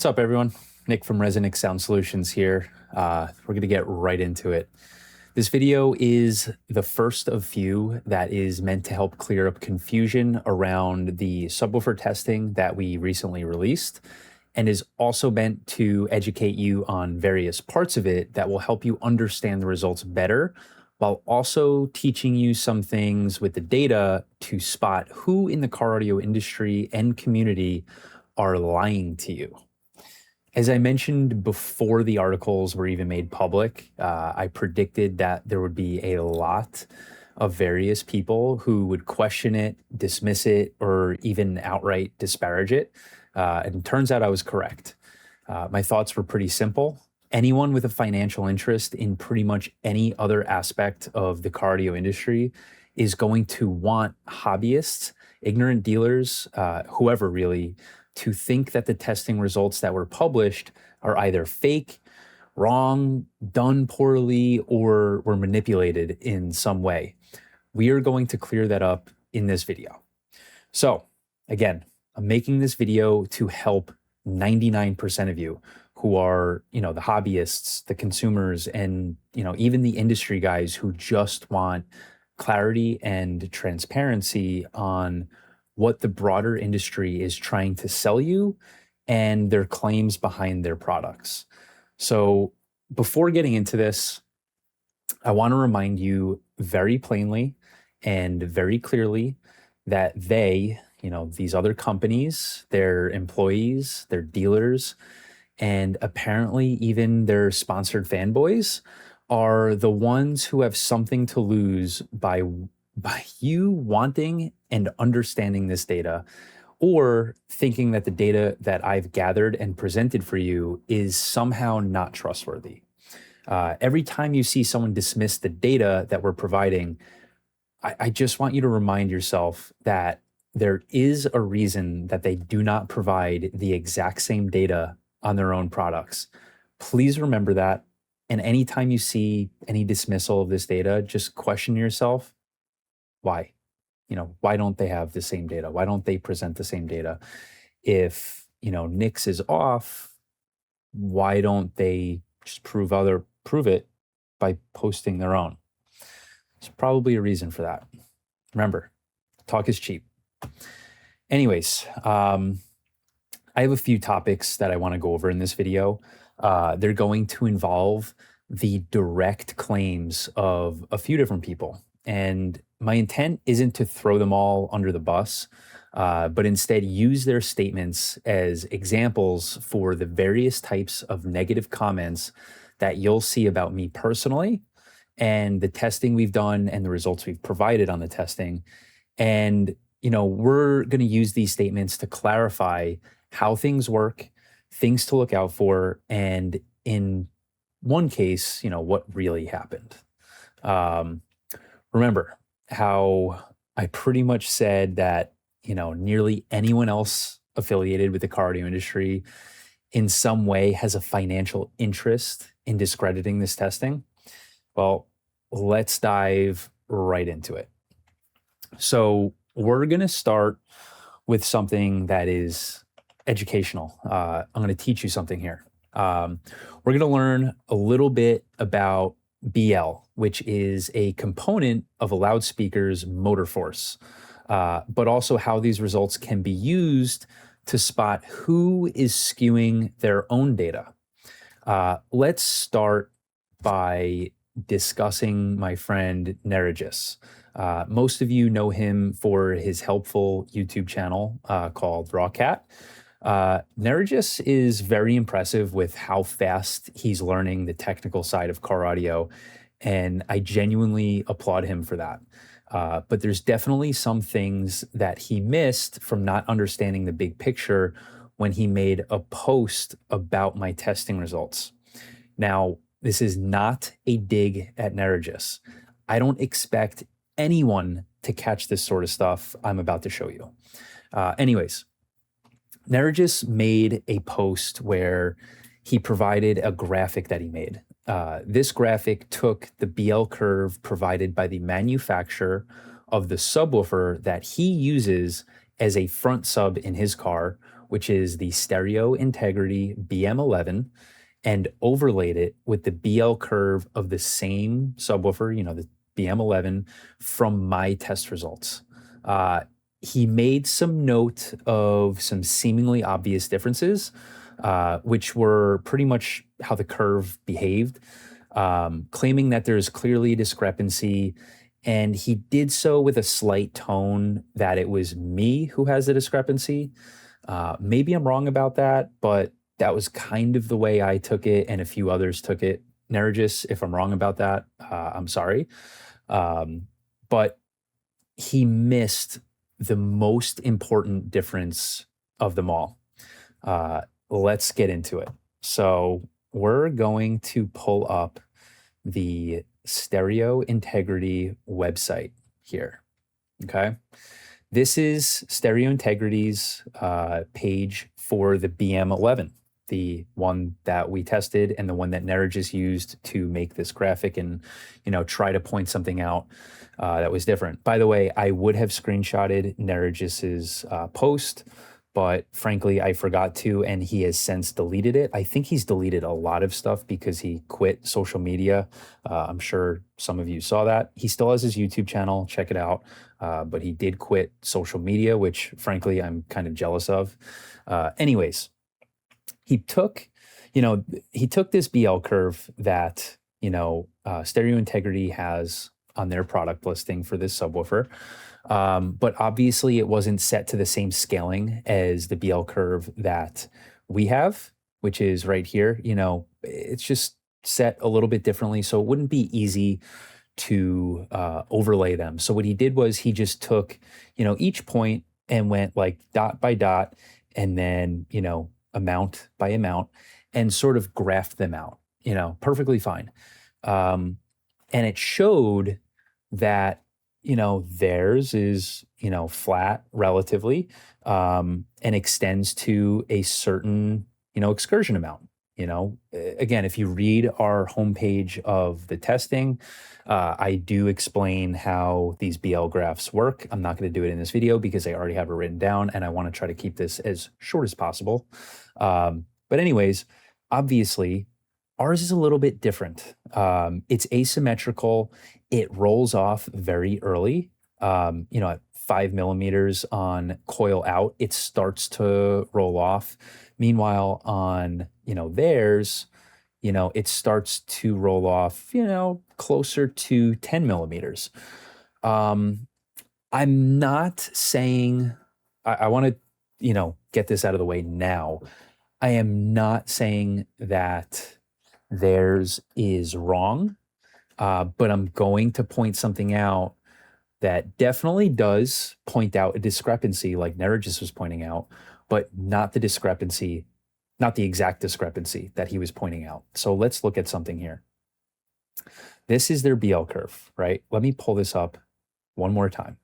What's up, everyone? Nick from ResoNix Sound Solutions here. We're going to get right into it. This video is the first of few that is meant to help clear up confusion around the subwoofer testing that we recently released, and is also meant to educate you on various parts of it that will help you understand the results better, while also teaching you some things with the data to spot who in the car audio industry and community are lying to you. As I mentioned before the articles were even made public, I predicted that there would be a lot of various people who would question it, dismiss it, or even outright disparage it. And it turns out I was correct. My thoughts were pretty simple. Anyone with a financial interest in pretty much any other aspect of the car audio industry is going to want hobbyists, ignorant dealers, whoever really, to think that the testing results that were published are either fake, wrong, done poorly, or were manipulated in some way. We are going to clear that up in this video. So again, I'm making this video to help 99% of you who are, the hobbyists, the consumers, and, even the industry guys who just want clarity and transparency on what the broader industry is trying to sell you and their claims behind their products. So before getting into this, I want to remind you very plainly and very clearly that they, these other companies, their employees, their dealers, and apparently even their sponsored fanboys are the ones who have something to lose by you wanting and understanding this data, or thinking that the data that I've gathered and presented for you is somehow not trustworthy. Every time you see someone dismiss the data that we're providing, I just want you to remind yourself that there is a reason that they do not provide the exact same data on their own products. Please remember that. And anytime you see any dismissal of this data, just question yourself, why? Why don't they have the same data? Why don't they present the same data? If, Nix is off, why don't they just prove it by posting their own? There's probably a reason for that. Remember, talk is cheap. Anyways, I have a few topics that I want to go over in this video. They're going to involve the direct claims of a few different people. And my intent isn't to throw them all under the bus, but instead use their statements as examples for the various types of negative comments that you'll see about me personally and the testing we've done and the results we've provided on the testing. And, we're going to use these statements to clarify how things work, things to look out for, and in one case, what really happened. Remember how I pretty much said that, nearly anyone else affiliated with the car audio industry in some way has a financial interest in discrediting this testing? Well, let's dive right into it. So we're going to start with something that is educational. I'm going to teach you something here. We're going to learn a little bit about BL, which is a component of a loudspeaker's motor force, but also how these results can be used to spot who is skewing their own data. Let's start by discussing my friend Nerigis. Most of you know him for his helpful YouTube channel called Rawcat. Nerigis is very impressive with how fast he's learning the technical side of car audio, and I genuinely applaud him for that. But there's definitely some things that he missed from not understanding the big picture when he made a post about my testing results. Now, this is not a dig at Nerigis. I don't expect anyone to catch this sort of stuff I'm about to show you. Anyways, Nerigis made a post where he provided a graphic that he made. This graphic took the BL curve provided by the manufacturer of the subwoofer that he uses as a front sub in his car, which is the stereo integrity BM11, and overlaid it with the BL curve of the same subwoofer, the BM11, from my test results. He made some note of some seemingly obvious differences, which were pretty much how the curve behaved, claiming that there's clearly a discrepancy. And he did so with a slight tone that it was me who has the discrepancy. Maybe I'm wrong about that, but that was kind of the way I took it, and a few others took it. Nergis, if I'm wrong about that, I'm sorry. But he missed the most important difference of them all. Let's get into it. So we're going to pull up the Stereo Integrity website here. Okay. This is Stereo Integrity's page for the BM11, the one that we tested and the one that Nergis used to make this graphic and, try to point something out that was different. By the way, I would have screenshotted Nergis's post, but frankly, I forgot to, and he has since deleted it. I think he's deleted a lot of stuff because he quit social media. I'm sure some of you saw that. He still has his YouTube channel. Check it out. But he did quit social media, which frankly, I'm kind of jealous of. Anyways, he took this BL curve that, Stereo Integrity has on their product listing for this subwoofer. But obviously it wasn't set to the same scaling as the BL curve that we have, which is right here. It's just set a little bit differently. So it wouldn't be easy to overlay them. So what he did was he just took, each point and went like dot by dot, and then, amount by amount, and sort of graphed them out, perfectly fine. And it showed that, theirs is, flat relatively, and extends to a certain, excursion amount. Again, if you read our homepage of the testing, I do explain how these BL graphs work. I'm not going to do it in this video because I already have it written down, and I want to try to keep this as short as possible. But anyways, obviously, ours is a little bit different. It's asymmetrical. It rolls off very early. At 5 millimeters on coil out, it starts to roll off. Meanwhile, on, theirs, it starts to roll off, closer to 10 millimeters. I'm not saying, I want to, get this out of the way now. I am not saying that theirs is wrong, but I'm going to point something out that definitely does point out a discrepancy, like Nergis was pointing out, but not the discrepancy, not the exact discrepancy that he was pointing out. So let's look at something here. This is their BL curve, right? Let me pull this up one more time.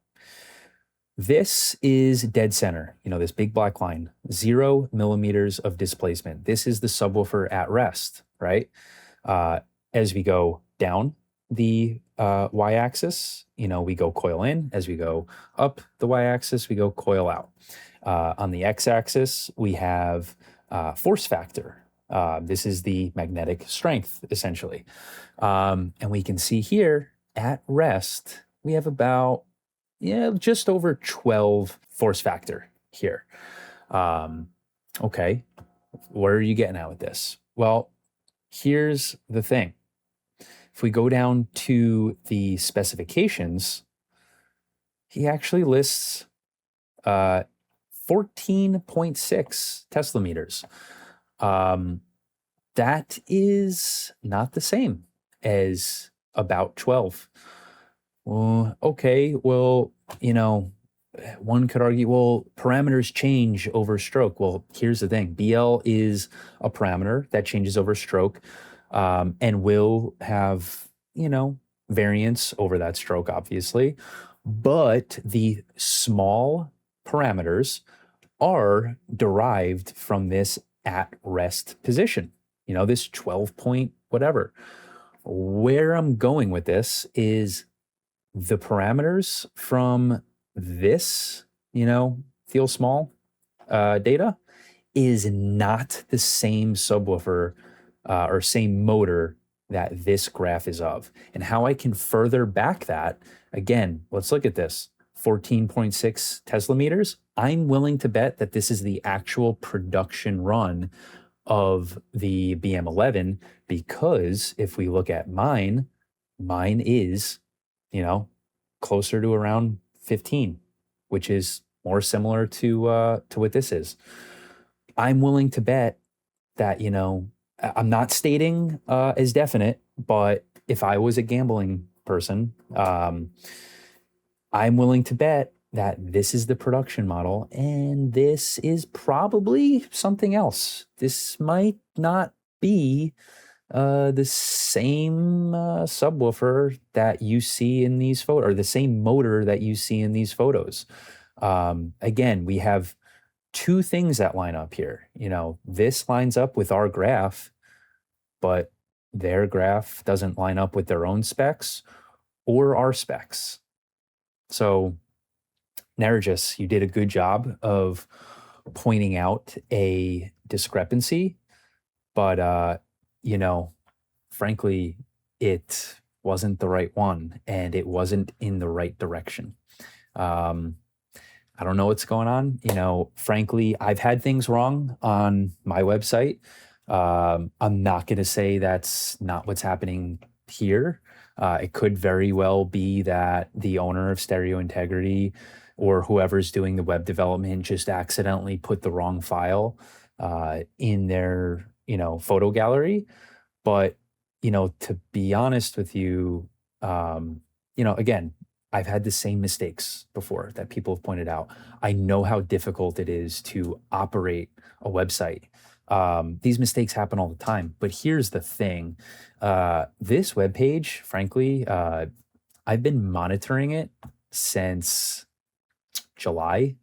This is dead center, this big black line, 0 millimeters of displacement. This is the subwoofer at rest, right? As we go down the y-axis, we go coil in. As we go up the y-axis, we go coil out. On the x-axis, we have force factor. This is the magnetic strength, essentially. And we can see here at rest, we have about, just over 12 force factor here. Okay, where are you getting at with this? Well, here's the thing. If we go down to the specifications, he actually lists 14.6 Tesla meters. That is not the same as about 12. Okay, well, one could argue, well, parameters change over stroke. Well, here's the thing. BL is a parameter that changes over stroke, and will have, variance over that stroke, obviously. But the small parameters are derived from this at rest position, this 12 point whatever. Where I'm going with this is the parameters from this, feel small. data is not the same subwoofer or same motor that this graph is of. And how I can further back that, again, let's look at this. 14.6 Tesla meters. I'm willing to bet that this is the actual production run of the BM11, because if we look at mine is, closer to around 15, which is more similar to what this is. I'm willing to bet that, I'm not stating as definite, but if I was a gambling person, I'm willing to bet that this is the production model and this is probably something else. This might not be the same subwoofer that you see in these photos, or the same motor that you see in these photos. Again, we have two things that line up here. This lines up with our graph, but their graph doesn't line up with their own specs or our specs. So, Nargis, you did a good job of pointing out a discrepancy, but frankly, it wasn't the right one, and it wasn't in the right direction. I don't know what's going on. Frankly, I've had things wrong on my website. I'm not going to say that's not what's happening here. It could very well be that the owner of Stereo Integrity or whoever's doing the web development just accidentally put the wrong file in their, photo gallery. But, to be honest with you, again, I've had the same mistakes before that people have pointed out. I know how difficult it is to operate a website. These mistakes happen all the time. But here's the thing. This webpage, frankly, I've been monitoring it since July,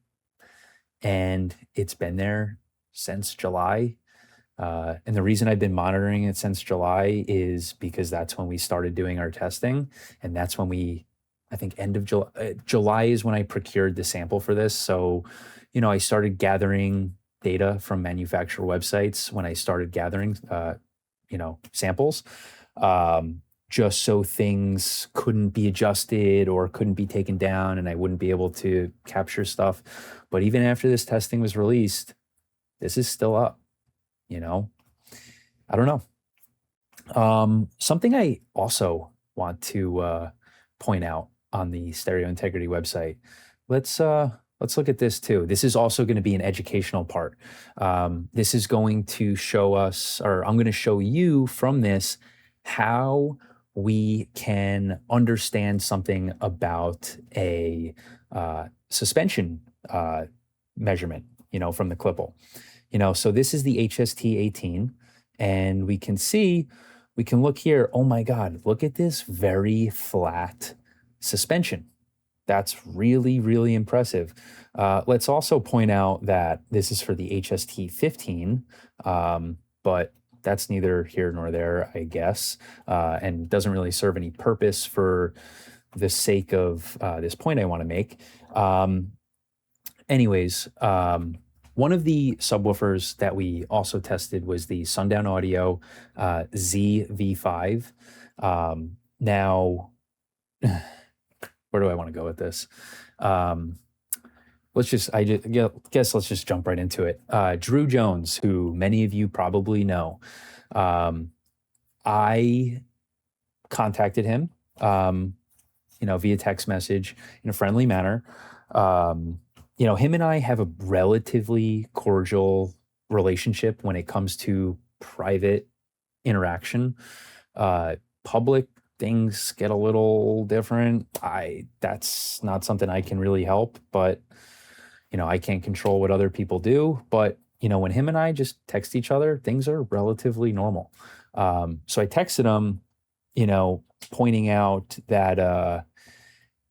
and it's been there since July. And the reason I've been monitoring it since July is because that's when we started doing our testing. And that's when I think end of July is when I procured the sample for this. So, I started gathering data from manufacturer websites when I started gathering, samples, just so things couldn't be adjusted or couldn't be taken down and I wouldn't be able to capture stuff. But even after this testing was released, this is still up, I don't know. Something I also want to point out on the Stereo Integrity website. Let's look at this too. This is also going to be an educational part. This is going to show us, or I'm going to show you from this, how we can understand something about a suspension measurement, from the Klippel. So this is the HST18, and we can look here. Oh my God, look at this very flat suspension. That's really, really impressive. Let's also point out that this is for the HST15, but that's neither here nor there, I guess, and doesn't really serve any purpose for the sake of this point I want to make. Anyways, one of the subwoofers that we also tested was the Sundown Audio ZV5. Now, where do I want to go with this? Let's just jump right into it. Drew Jones, who many of you probably know, I contacted him, via text message in a friendly manner. Him and I have a relatively cordial relationship when it comes to private interaction. Public things get a little different. That's not something I can really help, but I can't control what other people do. But when him and I just text each other, things are relatively normal. So I texted him, pointing out that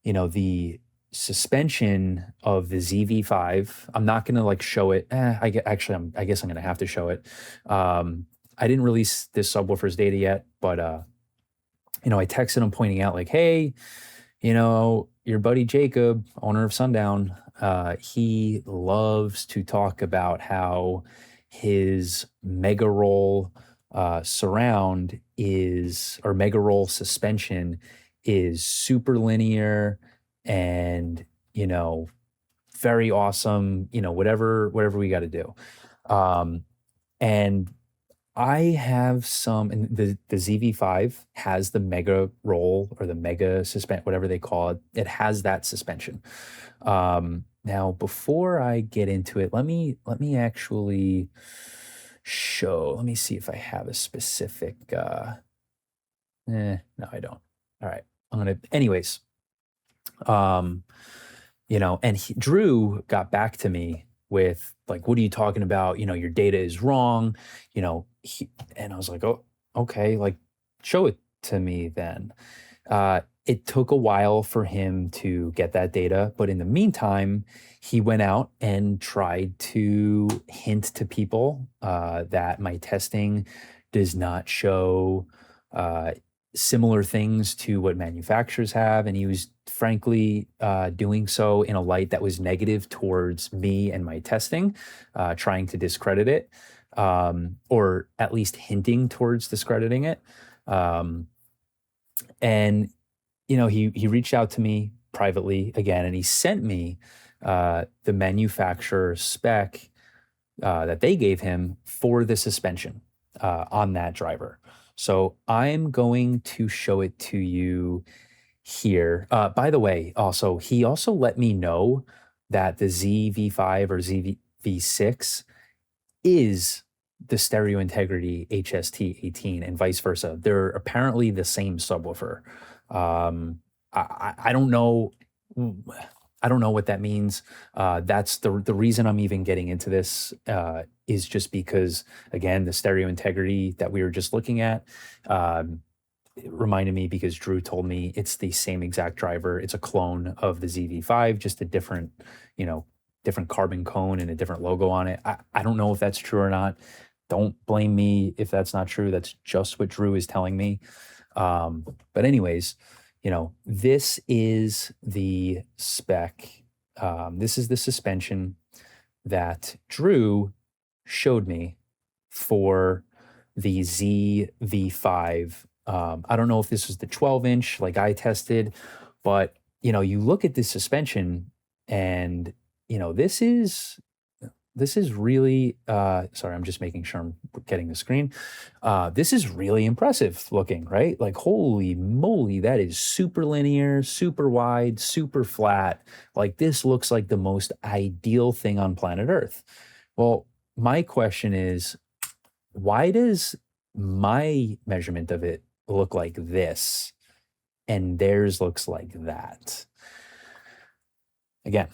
the suspension of the ZV5, I'm not gonna show it. I guess I'm gonna have to show it. I didn't release this subwoofer's data yet, but I texted him pointing out hey, your buddy Jacob, owner of Sundown, he loves to talk about how his mega roll surround is, or mega roll suspension is super linear and, you know, very awesome, whatever we got to do. Um, and I have some, and the ZV5 has the mega roll or the mega suspend, whatever they call it. It has that suspension. Now, before I get into it, let me actually show. Let me see if I have a specific. No, I don't. All right, I'm gonna. Anyways, um, and Drew got back to me with like, what are you talking about? Your data is wrong. And I was like, oh, okay, like show it to me then. It took a while for him to get that data, but in the meantime, he went out and tried to hint to people that my testing does not show uh, similar things to what manufacturers have. And he was frankly doing so in a light that was negative towards me and my testing, trying to discredit it, or at least hinting towards discrediting it. And he reached out to me privately again, and he sent me the manufacturer spec that they gave him for the suspension on that driver. So I'm going to show it to you here. By the way, also, he also let me know that the ZV5 or ZV6 is the stereo integrity HST18 and vice versa. They're apparently the same subwoofer. I don't know. I don't know what that means. That's the reason I'm even getting into this is just because, again, the stereo integrity that we were just looking at it reminded me because Drew told me it's the same exact driver. It's a clone of the ZV5, just a different, different carbon cone and a different logo on it. I don't know if that's true or not. Don't blame me if that's not true. That's just what Drew is telling me. But anyways, this is the spec. This is the suspension that Drew showed me for the ZV5. I don't know if this was the 12-inch like I tested, but you look at this suspension and this is really sorry, I'm just making sure I'm getting the screen. This is really impressive looking, right? Like, holy moly, that is super linear, super wide, super flat. Like, this looks like the most ideal thing on planet Earth. Well, my question is, why does my measurement of it look like this and theirs looks like that? Again,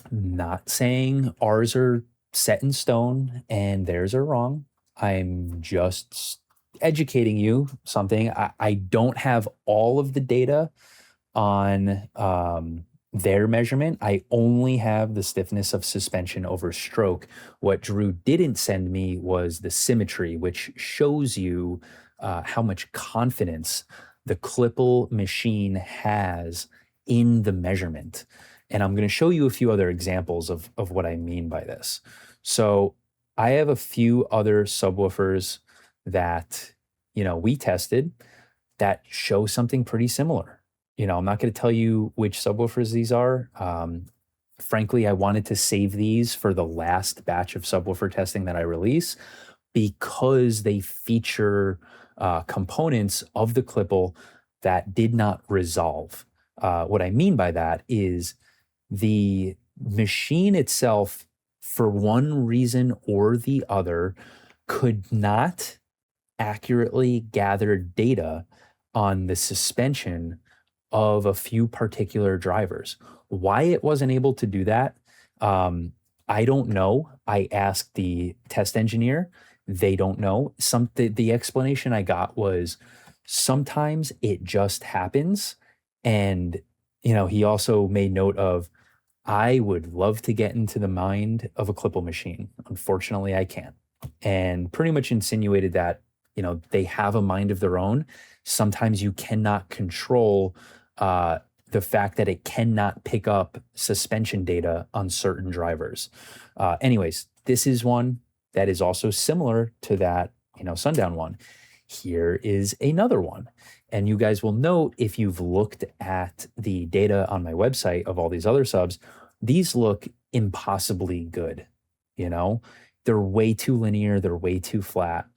not saying ours are set in stone and theirs are wrong. I'm just educating you something. I don't have all of the data on their measurement. I only have the stiffness of suspension over stroke. What Drew didn't send me was the symmetry, which shows you how much confidence the Klippel machine has in the measurement. And I'm going to show you a few other examples of what I mean by this. So I have a few other subwoofers that, we tested that show something pretty similar. I'm not going to tell you which subwoofers these are. Frankly, I wanted to save these for the last batch of subwoofer testing that I release because they feature components of the Klippel that did not resolve. What I mean by that is the machine itself, for one reason or the other, could not accurately gather data on the suspension of a few particular drivers. Why it wasn't able to do that, I don't know. I asked the test engineer. They don't know. The explanation I got was sometimes it just happens. And, he also made note of, I would love to get into the mind of a Klippel machine. Unfortunately, I can't. And pretty much insinuated that, they have a mind of their own. Sometimes you cannot control the fact that it cannot pick up suspension data on certain drivers. Anyways, this is one that is also similar to that, Sundown one. Here is another one. And you guys will note, if you've looked at the data on my website of all these other subs, these look impossibly good. They're way too linear. They're way too flat.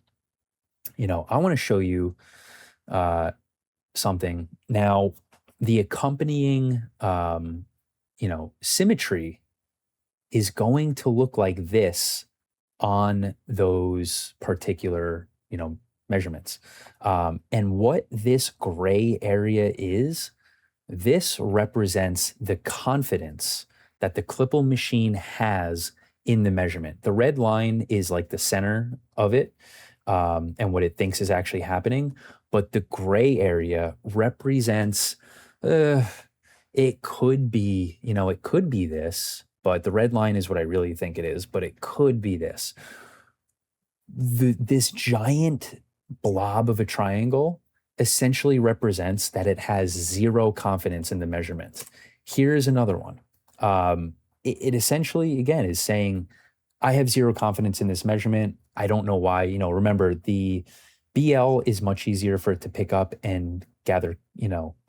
I want to show you something. Now, the accompanying, symmetry is going to look like this on those particular, measurements. And what this gray area is, this represents the confidence that the Klippel machine has in the measurement. The red line is like the center of it, and what it thinks is actually happening. But the gray area represents, it could be, it could be this, but the red line is what I really think it is, but it could be this. This giant blob of a triangle essentially represents that it has zero confidence in the measurement. Here's another one. It essentially, again, is saying, I have zero confidence in this measurement. I don't know why. Remember, the BL is much easier for it to pick up and gather,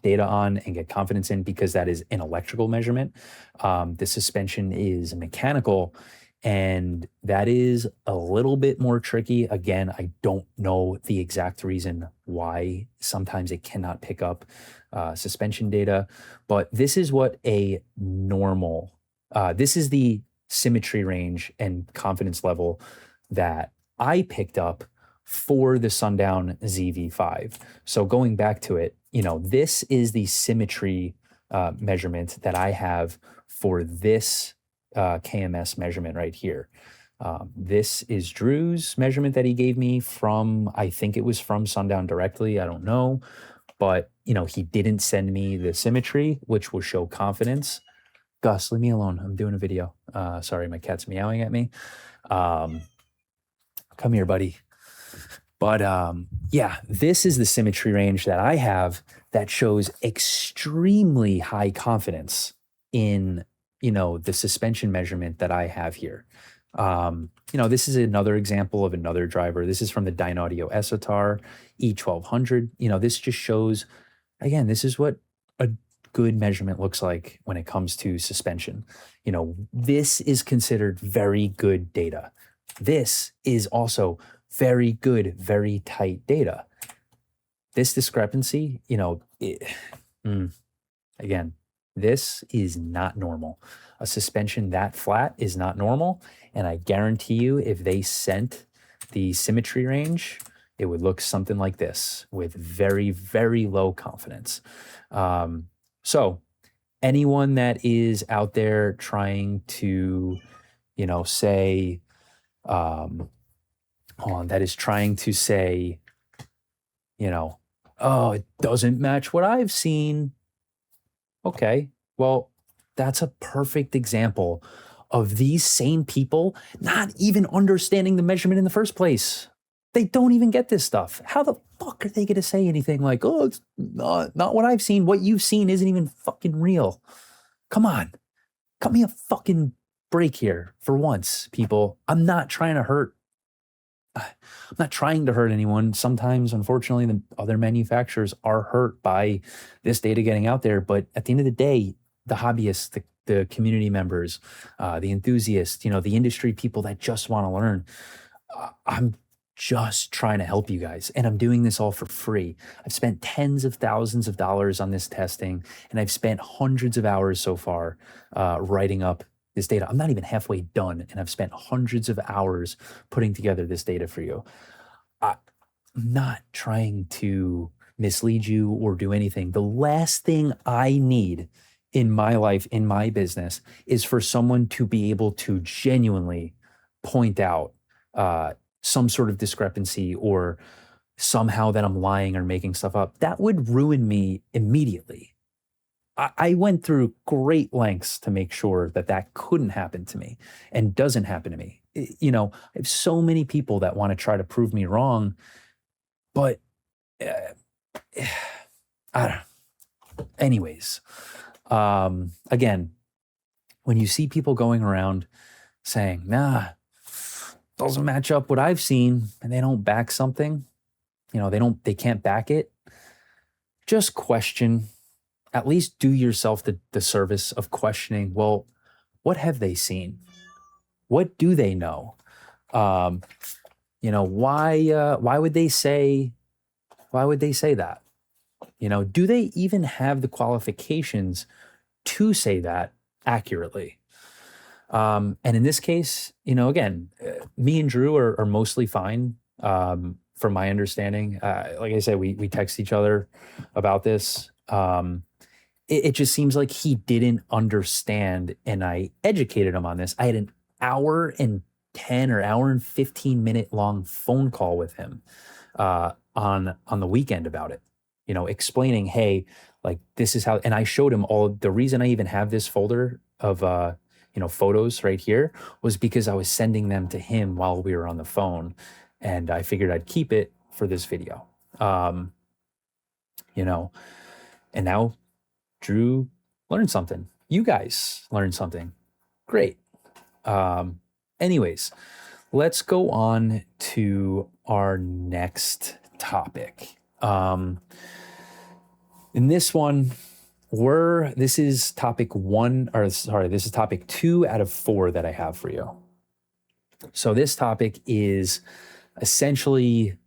data on and get confidence in, because that is an electrical measurement. The suspension is mechanical, and that is a little bit more tricky. Again, I don't know the exact reason why sometimes it cannot pick up suspension data, but this is what a normal, this is the symmetry range and confidence level that I picked up for the Sundown ZV5. So going back to it, this is the symmetry measurement that I have for this KMS measurement right here. This is Drew's measurement that he gave me from, I think it was from Sundown directly, I don't know, but he didn't send me the symmetry, which will show confidence. Gus, leave me alone. I'm doing a video. Sorry, my cat's meowing at me. Come here, buddy. But yeah, this is the symmetry range that I have that shows extremely high confidence in, the suspension measurement that I have here. This is another example of another driver. This is from the Dynaudio Esotar E1200. This just shows, again, this is what a good measurement looks like when it comes to suspension. This is considered very good data. This is also very good, very tight data. This discrepancy, again, this is not normal. A suspension that flat is not normal. And I guarantee you, if they sent the symmetry range, it would look something like this with very, very low confidence. So anyone that is out there trying to, say, that is trying to say, oh, it doesn't match what I've seen. Okay, well, that's a perfect example of these same people not even understanding the measurement in the first place. They don't even get this stuff. How the fuck are they going to say anything like, oh, it's not what I've seen. What you've seen isn't even fucking real. Come on. Cut me a fucking break here for once, people. I'm not trying to hurt anyone. Sometimes, unfortunately, the other manufacturers are hurt by this data getting out there. But at the end of the day, the hobbyists, the community members, the enthusiasts, the industry people that just want to learn, I'm just trying to help you guys. And I'm doing this all for free. I've spent tens of thousands of dollars on this testing, and I've spent hundreds of hours so far writing up this data. I'm not even halfway done, and I've spent hundreds of hours putting together this data for you. I'm not trying to mislead you or do anything. The last thing I need in my life, in my business, is for someone to be able to genuinely point out some sort of discrepancy or somehow that I'm lying or making stuff up. That would ruin me immediately. I went through great lengths to make sure that that couldn't happen to me and doesn't happen to me. I have so many people that want to try to prove me wrong, but I don't know. Anyways, again, when you see people going around saying, nah, doesn't match up what I've seen, and they don't back something, they can't back it, just question, at least do yourself the service of questioning, well, what have they seen? What do they know? Why would they say that? Do they even have the qualifications to say that accurately? And in this case, again, me and Drew are mostly fine. From my understanding, like I said, we text each other about this. It just seems like he didn't understand, and I educated him on this. I had an hour and 10 or hour and 15-minute long phone call with him on the weekend about it, explaining, hey, like this is how, and I showed him all. The reason I even have this folder of photos right here was because I was sending them to him while we were on the phone, and I figured I'd keep it for this video. And now Drew learned something. You guys learned something. Great. Anyways, let's go on to our next topic. In this one, this is topic 2 out of 4 that I have for you. So this topic is essentially,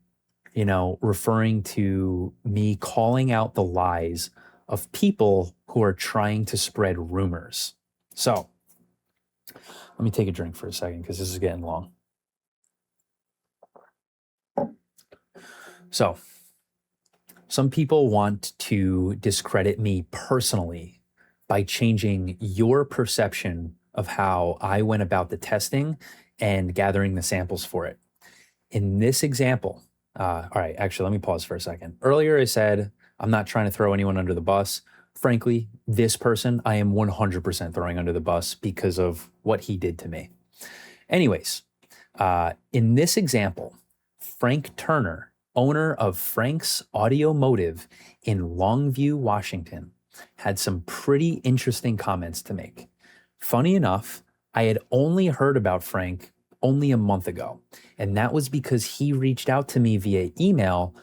referring to me calling out the lies of people who are trying to spread rumors. So let me take a drink for a second because this is getting long. So some people want to discredit me personally by changing your perception of how I went about the testing and gathering the samples for it. In this example, all right, actually, let me pause for a second. Earlier, I said, I'm not trying to throw anyone under the bus. Frankly, this person, I am 100% throwing under the bus because of what he did to me. Anyways, in this example, Frank Turner, owner of Frank's Automotive in Longview, Washington, had some pretty interesting comments to make. Funny enough, I had only heard about Frank only a month ago, and that was because he reached out to me via email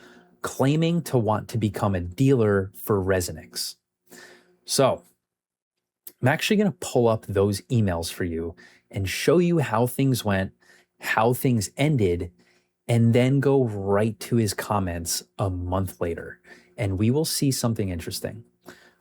claiming to want to become a dealer for ResoNix. So I'm actually going to pull up those emails for you and show you how things went, how things ended, and then go right to his comments a month later, and we will see something interesting.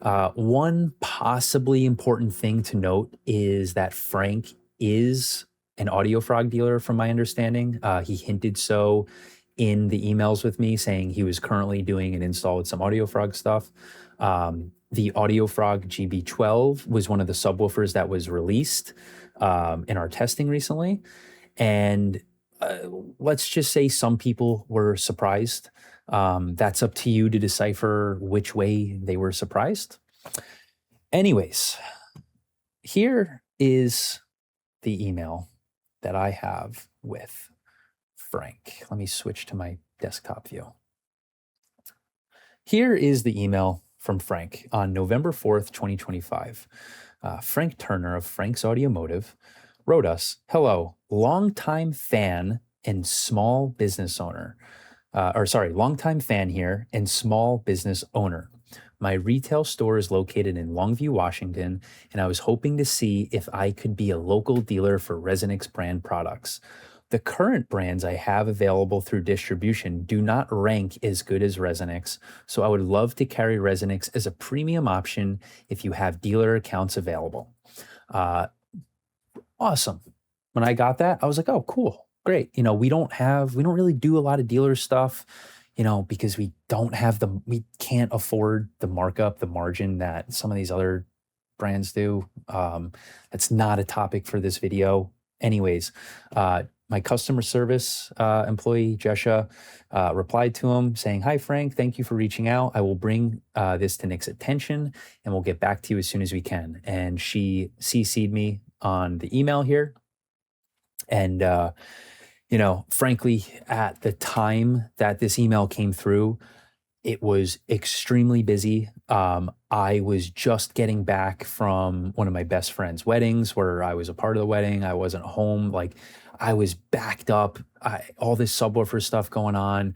One possibly important thing to note is that Frank is an AudioFrog dealer, from my understanding. He hinted so in the emails with me, saying he was currently doing an install with some AudioFrog stuff. The AudioFrog GB12 was one of the subwoofers that was released in our testing recently, and let's just say some people were surprised. That's up to you to decipher which way they were surprised. Anyways, here is the email that I have with Frank. Let me switch to my desktop view. Here is the email from Frank on November 4th, 2025. Frank Turner of Frank's Automotive wrote us, hello, longtime fan and small business owner. Longtime fan here and small business owner. My retail store is located in Longview, Washington, and I was hoping to see if I could be a local dealer for ResoNix brand products. The current brands I have available through distribution do not rank as good as ResoNix, so I would love to carry ResoNix as a premium option if you have dealer accounts available. Awesome. When I got that, I was like, oh, cool, great. We don't really do a lot of dealer stuff, because we can't afford the markup, the margin that some of these other brands do. That's not a topic for this video. Anyways, my customer service employee, Jesha, replied to him saying, hi, Frank, thank you for reaching out. I will bring this to Nick's attention and we'll get back to you as soon as we can. And she CC'd me on the email here. And, frankly, at the time that this email came through, It was extremely busy. I was just getting back from one of my best friend's weddings where I was a part of the wedding. I wasn't home. Like I was backed up. All this subwoofer stuff going on,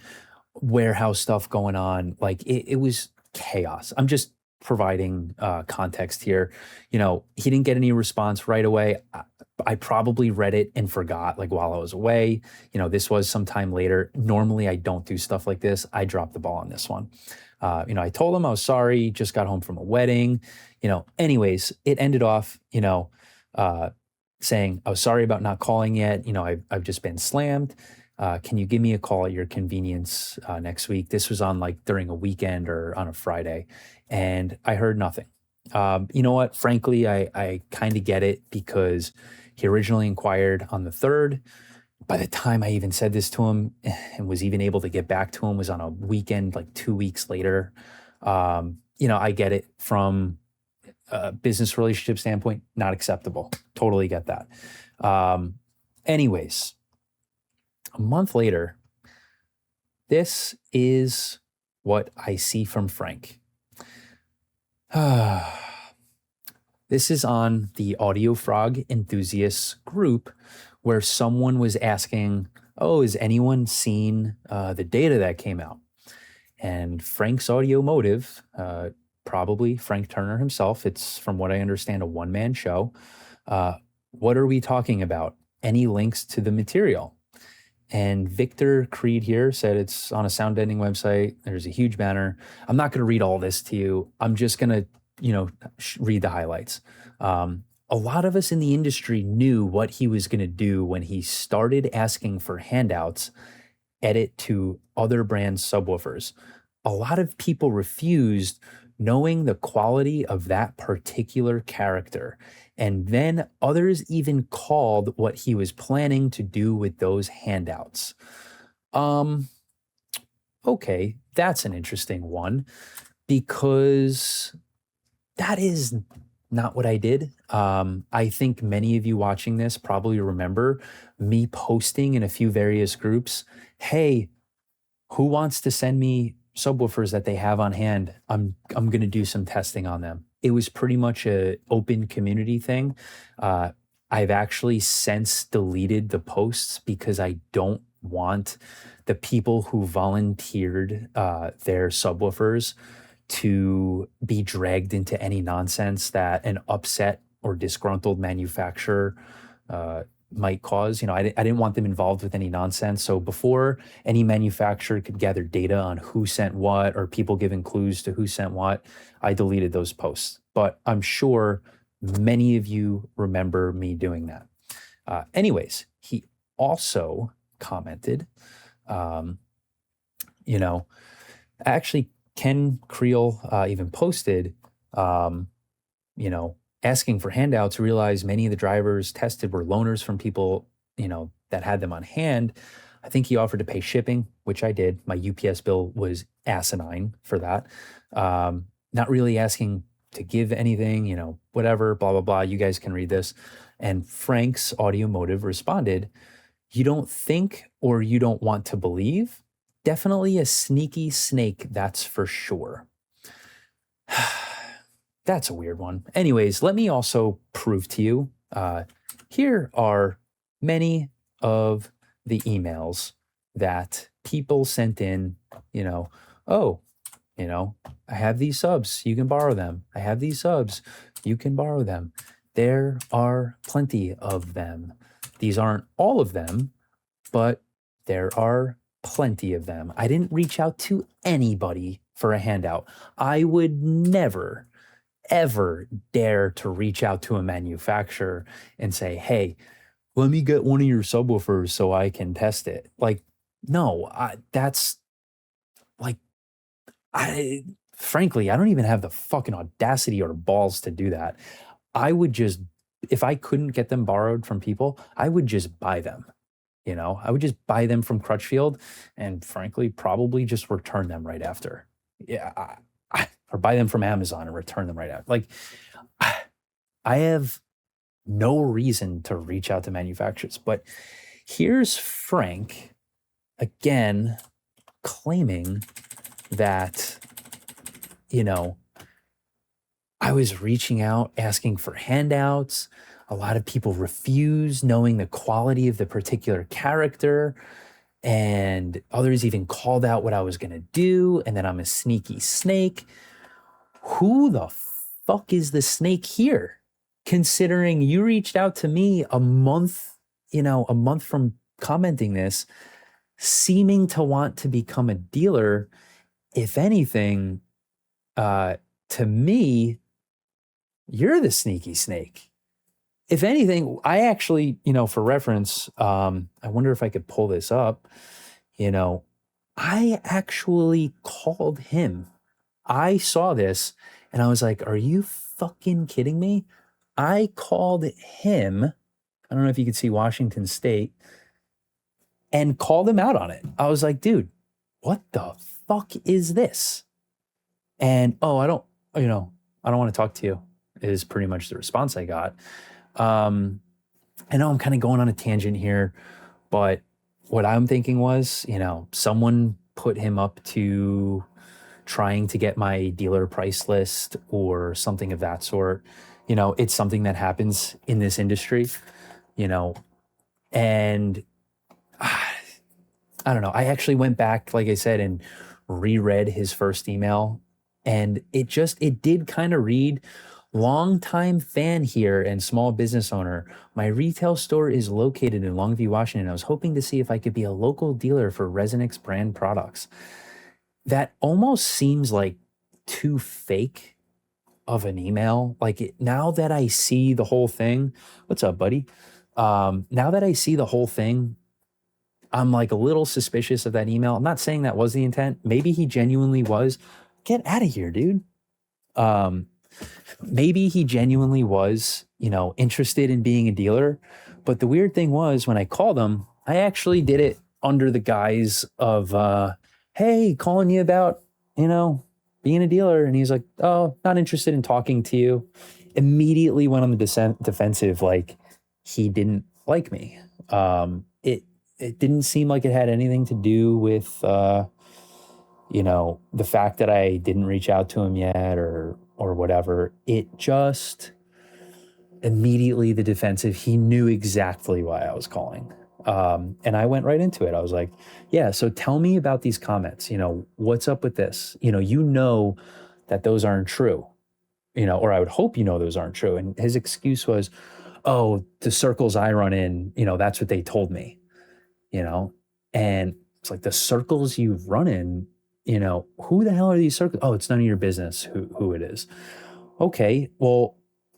warehouse stuff going on. Like it was chaos. I'm just providing context here. He didn't get any response right away. I probably read it and forgot like while I was away. This was some time later. Normally I don't do stuff like this. I dropped the ball on this one. I told him I was sorry, just got home from a wedding. Anyways, it ended off, saying, I was sorry about not calling yet. I've just been slammed. Can you give me a call at your convenience next week? This was on like during a weekend or on a Friday. And I heard nothing. You know what? Frankly, I kind of get it because he originally inquired on the 3rd. By the time I even said this to him and was even able to get back to him was on a weekend, like 2 weeks later. I get it from a business relationship standpoint, not acceptable. Totally get that. Anyways, a month later, this is what I see from Frank. This is on the Audio Frog enthusiasts group where someone was asking, oh, has anyone seen the data that came out? And Frank's audio motive, probably Frank Turner himself, it's from what I understand, a one-man show. What are we talking about? Any links to the material? And Victor Creed here said it's on a sound editing website. There's a huge banner. I'm not going to read all this to you. I'm just going to, read the highlights. A lot of us in the industry knew what he was going to do when he started asking for handouts, edit to other brands' subwoofers. A lot of people refused knowing the quality of that particular character. And then others even called what he was planning to do with those handouts. Okay, that's an interesting one because that is not what I did. I think many of you watching this probably remember me posting in a few various groups, hey, who wants to send me subwoofers that they have on hand? I'm going to do some testing on them. It was pretty much a open community thing. I've actually since deleted the posts because I don't want the people who volunteered their subwoofers to be dragged into any nonsense that an upset or disgruntled manufacturer might cause. I didn't want them involved with any nonsense. So before any manufacturer could gather data on who sent what or people giving clues to who sent what, I deleted those posts. But I'm sure many of you remember me doing that. Anyways, he also commented, actually Ken Creel even posted, asking for handouts, realized many of the drivers tested were loaners from people, that had them on hand. I think he offered to pay shipping, which I did. My UPS bill was asinine for that. Not really asking to give anything, whatever, blah, blah, blah. You guys can read this. And Frank's audio motive responded, you don't think or you don't want to believe? Definitely a sneaky snake, that's for sure. That's a weird one. Anyways, let me also prove to you. Here are many of the emails that people sent in, I have these subs, you can borrow them. I have these subs, you can borrow them. There are plenty of them. These aren't all of them, but there are plenty of them. I didn't reach out to anybody for a handout. I would never, ever dare to reach out to a manufacturer and say, hey, let me get one of your subwoofers so I can test it. Like, no, frankly, I don't even have the fucking audacity or balls to do that. I would just, if I couldn't get them borrowed from people, I would just buy them. I would just buy them from Crutchfield and frankly, probably just return them right after. Yeah. Or buy them from Amazon and return them right after. Like, I have no reason to reach out to manufacturers, but here's Frank again claiming that, you know, I was reaching out, asking for handouts. A lot of people refused, knowing the quality of the particular character. And others even called out what I was going to do. And then I'm a sneaky snake. Who the fuck is the snake here? Considering you reached out to me a month, a month from commenting this, seeming to want to become a dealer. If anything, to me, you're the sneaky snake. If anything, I actually, for reference, I wonder if I could pull this up. I actually called him. I saw this and I was like, are you fucking kidding me? I called him. I don't know if you could see Washington State, and called him out on it. I was like, dude, what the fuck is this? And, I don't want to talk to you, is pretty much the response I got. I know I'm kind of going on a tangent here, but what I'm thinking was, someone put him up to trying to get my dealer price list or something of that sort. It's something that happens in this industry, and I don't know. I actually went back, like I said, and reread his first email, and it did kind of read, longtime fan here and small business owner. My retail store is located in Longview, Washington. I was hoping to see if I could be a local dealer for ResoNix brand products. That almost seems like too fake of an email. Now that I see the whole thing, what's up, buddy? Now that I see the whole thing, I'm like a little suspicious of that email. I'm not saying that was the intent. Maybe he genuinely was. Get out of here, dude. Maybe he genuinely was, interested in being a dealer. But the weird thing was, when I called him, I actually did it under the guise of, hey, calling you about, being a dealer. And he's like, oh, not interested in talking to you. Immediately went on the defensive, like he didn't like me. It didn't seem like it had anything to do with, the fact that I didn't reach out to him yet or whatever. It just immediately the defensive. He knew exactly why I was calling. And I went right into it. I was like, yeah, so tell me about these comments. What's up with this? That those aren't true, or I would hope those aren't true. And his excuse was, oh, the circles I run in, that's what they told me, and it's like, the circles you run in, who the hell are these circles? Oh, it's none of your business who it is. Okay, well,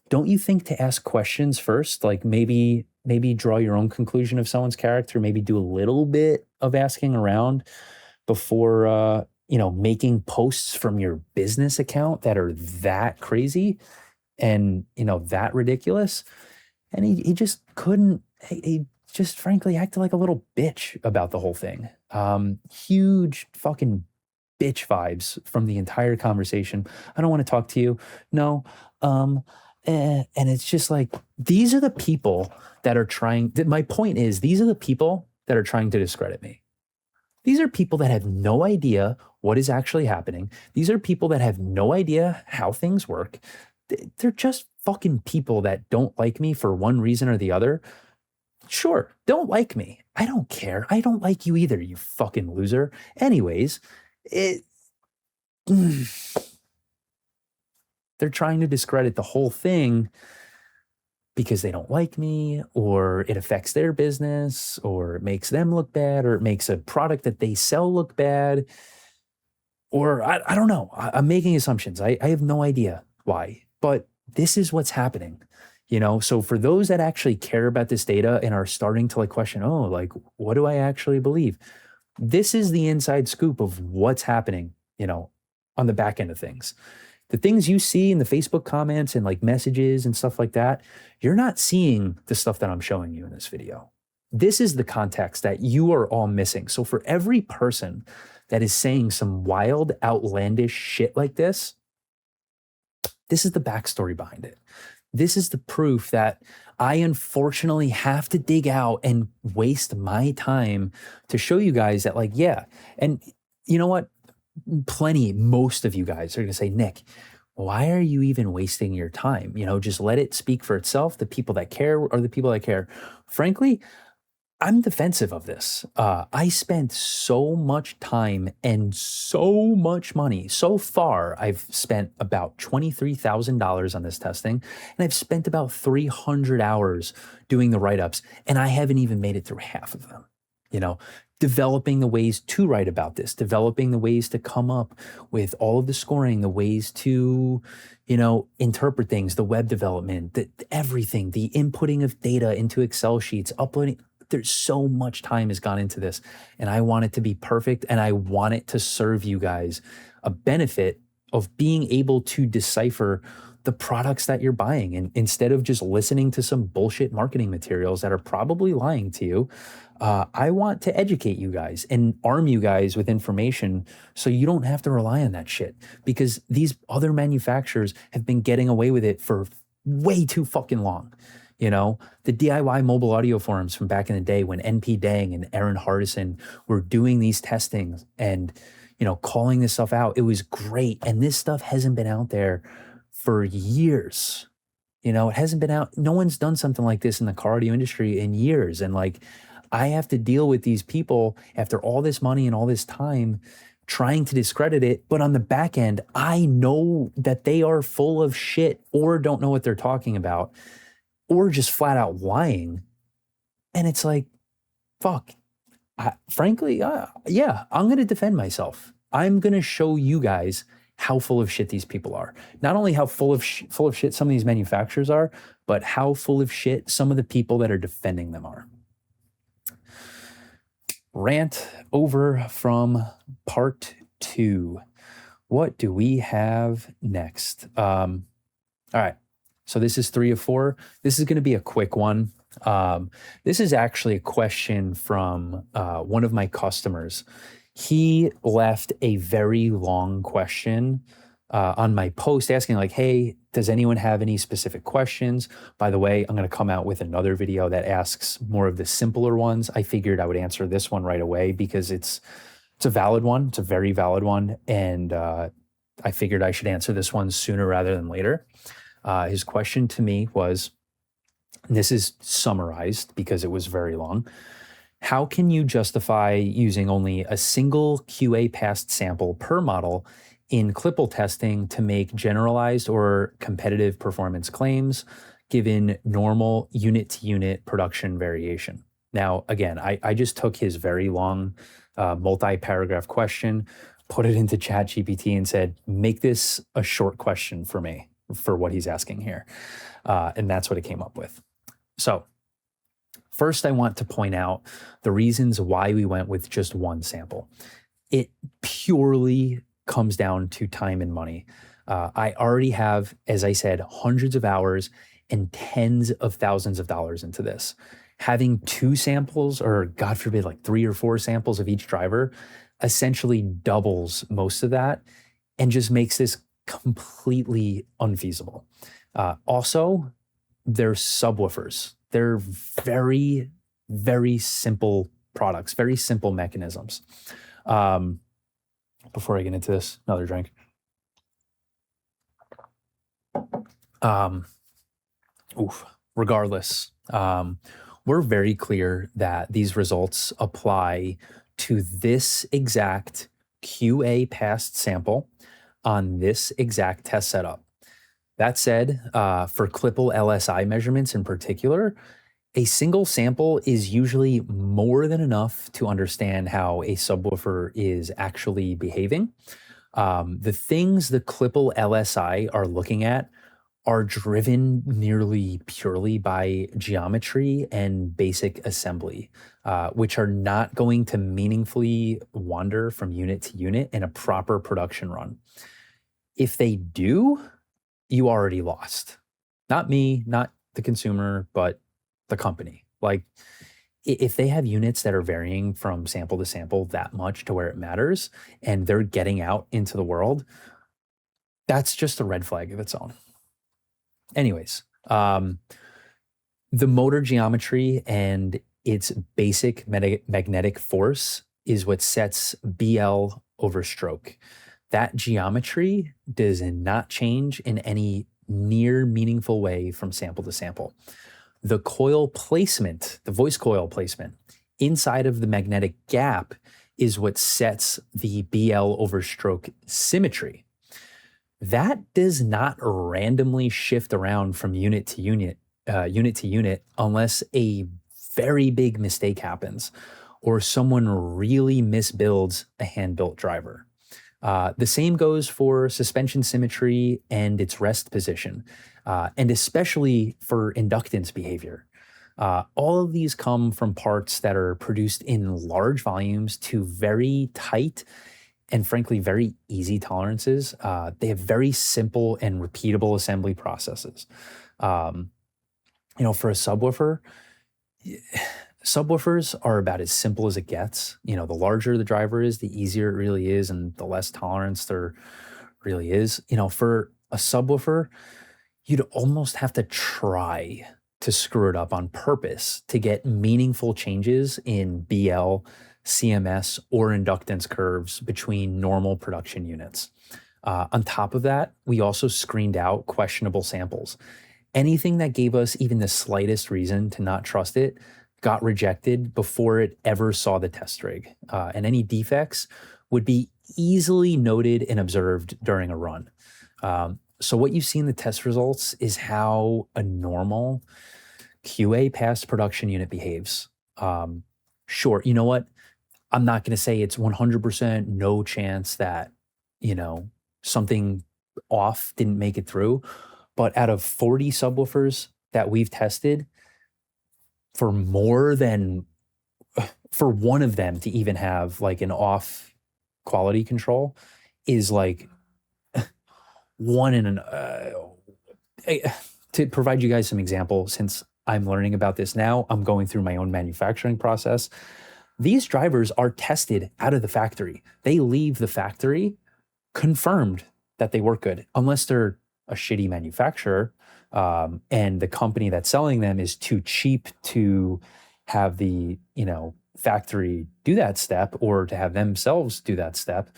don't you think to ask questions first? Like maybe draw your own conclusion of someone's character, maybe do a little bit of asking around before, making posts from your business account that are that crazy and, that ridiculous. And he just couldn't, he just frankly acted like a little bitch about the whole thing. Huge fucking bitch vibes from the entire conversation. I don't want to talk to you. No. And it's just like, these are the people that are trying, my point is, these are the people that are trying to discredit me. These are people that have no idea what is actually happening. These are people that have no idea how things work. They're just fucking people that don't like me for one reason or the other. Sure, don't like me. I don't care. I don't like you either, you fucking loser. Anyways, they're trying to discredit the whole thing because they don't like me, or it affects their business, or it makes them look bad, or it makes a product that they sell look bad. Or I don't know. I'm making assumptions. I have no idea why, but this is what's happening. So for those that actually care about this data and are starting to question, what do I actually believe? This is the inside scoop of what's happening, on the back end of things. The things you see in the Facebook comments and messages and stuff like that, you're not seeing the stuff that I'm showing you in this video. This is the context that you are all missing. So for every person that is saying some wild, outlandish shit like this is the backstory behind it. This is the proof that I unfortunately have to dig out and waste my time to show you guys that yeah. And you know what? most of you guys are going to say, Nick, why are you even wasting your time? Just let it speak for itself. The people that care are the people that care. Frankly, I'm defensive of this. I spent so much time and so much money. So far, I've spent about $23,000 on this testing, and I've spent about 300 hours doing the write ups, and I haven't even made it through half of them. You know, developing the ways to write about this, developing the ways to come up with all of the scoring, the ways to, interpret things, the web development, everything, the inputting of data into Excel sheets, uploading. There's so much time has gone into this, and I want it to be perfect, and I want it to serve you guys a benefit of being able to decipher the products that you're buying. And instead of just listening to some bullshit marketing materials that are probably lying to you, I want to educate you guys and arm you guys with information so you don't have to rely on that shit, because these other manufacturers have been getting away with it for way too fucking long. The DIY mobile audio forums from back in the day when NP Dang and Aaron Hardison were doing these testings and, calling this stuff out. It was great. And this stuff hasn't been out there for years. It hasn't been out. No one's done something like this in the car audio industry in years. And I have to deal with these people after all this money and all this time trying to discredit it. But on the back end, I know that they are full of shit or don't know what they're talking about, or just flat out lying. And it's like, fuck. Frankly, yeah, I'm going to defend myself. I'm going to show you guys how full of shit these people are. Not only how full of shit some of these manufacturers are, but how full of shit some of the people that are defending them are. Rant over from part 2. What do we have next? All right. So this is 3 of 4. This is going to be a quick one. This is actually a question from one of my customers. He left a very long question on my post asking hey, does anyone have any specific questions? By the way, I'm going to come out with another video that asks more of the simpler ones. I figured I would answer this one right away because it's a valid one. It's a very valid one. And I figured I should answer this one sooner rather than later. His question to me was, and this is summarized because it was very long, how can you justify using only a single QA passed sample per model in Klippel testing to make generalized or competitive performance claims given normal unit-to-unit production variation? Now, again, I just took his very long multi-paragraph question, put it into ChatGPT and said, make this a short question for me, for what he's asking here. And that's what it came up with. So first, I want to point out the reasons why we went with just one sample. It purely comes down to time and money. I already have, as I said, hundreds of hours and tens of thousands of dollars into this. Having 2 samples, or God forbid, 3 or 4 samples of each driver, essentially doubles most of that and just makes this completely unfeasible. Also, they're subwoofers. They're very, very simple products, very simple mechanisms. Before I get into this, another drink. Regardless, we're very clear that these results apply to this exact QA passed sample on this exact test setup. That said, for Klippel LSI measurements in particular, a single sample is usually more than enough to understand how a subwoofer is actually behaving. The things the Klippel LSI are looking at are driven nearly purely by geometry and basic assembly, which are not going to meaningfully wander from unit to unit in a proper production run. If they do, you already lost. Not me, not the consumer, but the company. If they have units that are varying from sample to sample that much to where it matters, and they're getting out into the world, that's just a red flag of its own. Anyways, the motor geometry and its basic magnetic force is what sets BL over stroke. That geometry does not change in any near meaningful way from sample to sample. The coil placement, the voice coil placement inside of the magnetic gap is what sets the BL over stroke symmetry. That does not randomly shift around from unit to unit, unless a very big mistake happens or someone really misbuilds a hand-built driver. The same goes for suspension symmetry and its rest position, and especially for inductance behavior. All of these come from parts that are produced in large volumes to very tight and frankly very easy tolerances. They have very simple and repeatable assembly processes. For a subwoofer, subwoofers are about as simple as it gets. The larger the driver is, the easier it really is, and the less tolerance there really is. For a subwoofer, you'd almost have to try to screw it up on purpose to get meaningful changes in BL, CMS, or inductance curves between normal production units. On top of that, we also screened out questionable samples. Anything that gave us even the slightest reason to not trust it got rejected before it ever saw the test rig. And any defects would be easily noted and observed during a run. So what you see in the test results is how a normal QA passed production unit behaves. Sure, you know what? I'm not going to say it's 100% no chance that, something off didn't make it through. But out of 40 subwoofers that we've tested, for one of them to even have like an off quality control is like one in an, to provide you guys some example, since I'm learning about this now, I'm going through my own manufacturing process. These drivers are tested out of the factory. They leave the factory confirmed that they work good, unless they're a shitty manufacturer, and the company that's selling them is too cheap to have the factory do that step or to have themselves do that step.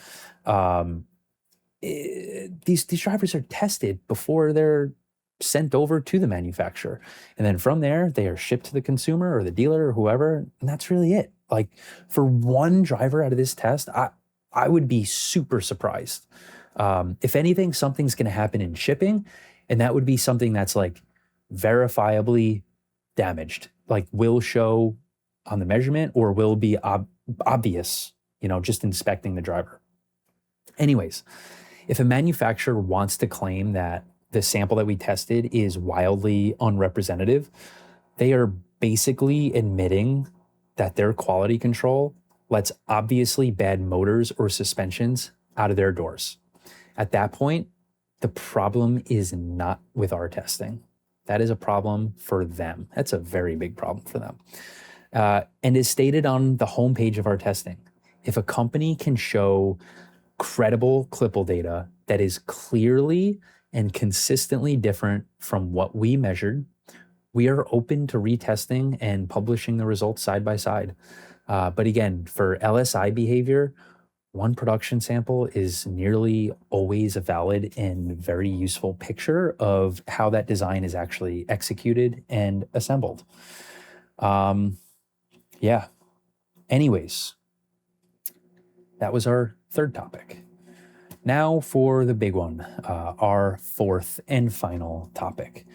These drivers are tested before they're sent over to the manufacturer, and then from there they are shipped to the consumer or the dealer or whoever, and that's really it. Like, for one driver out of this test, I would be super surprised. If anything, something's going to happen in shipping, and that would be something that's like verifiably damaged, like will show on the measurement or will be obvious, just inspecting the driver. Anyways, if a manufacturer wants to claim that the sample that we tested is wildly unrepresentative, they are basically admitting that their quality control lets obviously bad motors or suspensions out of their doors. At that point, the problem is not with our testing. That is a problem for them. That's a very big problem for them. And is stated on the homepage of our testing. If a company can show credible Klippel data that is clearly and consistently different from what we measured, we are open to retesting and publishing the results side by side. But again, for LSI behavior, one production sample is nearly always a valid and very useful picture of how that design is actually executed and assembled. Yeah. Anyways, that was our third topic. Now for the big one, our fourth and final topic.